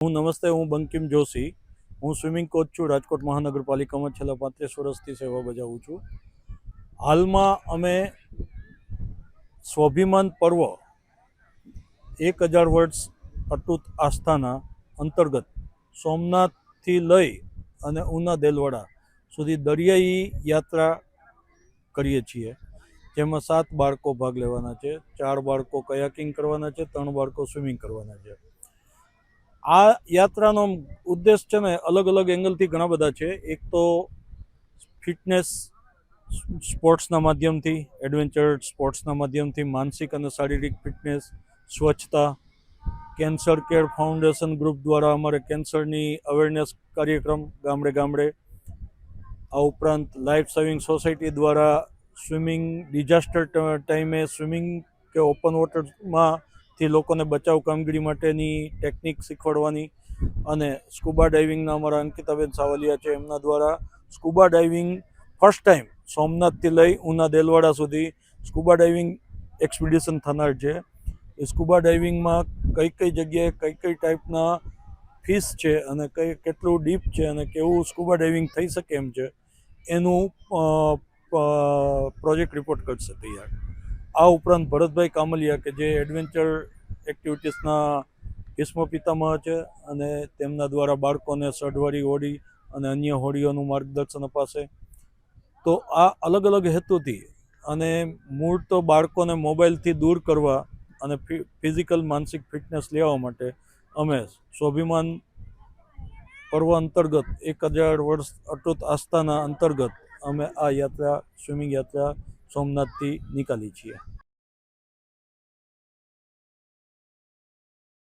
નમસ્તે, હું બંકિમ જોશી. હું સ્વિમિંગ કોચ છું. રાજકોટ મહાનગરપાલિકામાં છેલ્લા 35 વર્ષથી સેવા બજાવું છું. હાલમાં અમે સ્વાભિમાન પર્વ 1000 વર્ષ અતૂટ આસ્થાના અંતર્ગત સોમનાથથી લઈ અને ઉના દેલવાડા સુધી દરિયાઈ યાત્રા કરીએ છીએ, જેમાં 7 બાળકો ભાગ લેવાના છે. 4 બાળકો કયાકિંગ કરવાના છે, 3 બાળકો સ્વિમિંગ કરવાના છે. આ યાત્રાનો ઉદ્દેશ છે ને અલગ અલગ એંગલથી ઘણા બધા છે. એક તો ફિટનેસ સ્પોર્ટ્સના માધ્યમથી, એડવેન્ચર સ્પોર્ટ્સના માધ્યમથી માનસિક અને શારીરિક ફિટનેસ, સ્વચ્છતા, કેન્સર કેર ફાઉન્ડેશન ગ્રુપ દ્વારા અમારે કેન્સરની અવેરનેસ કાર્યક્રમ ગામડે ગામડે, આ ઉપરાંત લાઈફ સેવિંગ સોસાયટી દ્વારા સ્વિમિંગ ડિઝાસ્ટર ટાઈમે સ્વિમિંગ કે ઓપન વોટરમાંથી લોકોને બચાવ કામગીરી માટેની ટેકનિક શીખવાડવાની, અને સ્કૂબા ડાઇવિંગના અમારા અંકિતાબેન સાવલિયા છે, એમના દ્વારા સ્કૂબા ડાઇવિંગ ફર્સ્ટ ટાઈમ સોમનાથથી લઈ ઉના દેલવાડા સુધી સ્કૂબા ડાઇવિંગ એક્સપિડિશન થનાર છે. એ સ્કૂબા ડાઇવિંગમાં કઈ કઈ જગ્યાએ કઈ કઈ ટાઈપના ફિશ છે અને કેટલું ડીપ છે અને કેવું સ્કૂબા ડાઇવિંગ થઈ શકે એમ છે, એનું પ્રોજેક્ટ રિપોર્ટ કરશે તૈયાર. આ ઉપરાંત ભરતભાઈ કામલિયા કે જે એડવેન્ચર એક્ટિવિટીઝના ભીષ્મ પિતામહ છે, અને તેમના દ્વારા બાળકોને સઢવાળી હોડી અને અન્ય હોડીઓનું માર્ગદર્શન અપાશે. તો આ અલગ અલગ હેતુથી, અને મૂળ તો બાળકોને મોબાઈલથી દૂર કરવા અને ફિઝિકલ માનસિક ફિટનેસ લેવા માટે અમે સ્વાભિમાન પર્વ અંતર્ગત 1000 વર્ષ અતૂટ આસ્થાના અંતર્ગત અમે આ યાત્રા, સ્વિમિંગ યાત્રા સોમનાથથી નીકાળી છીએ.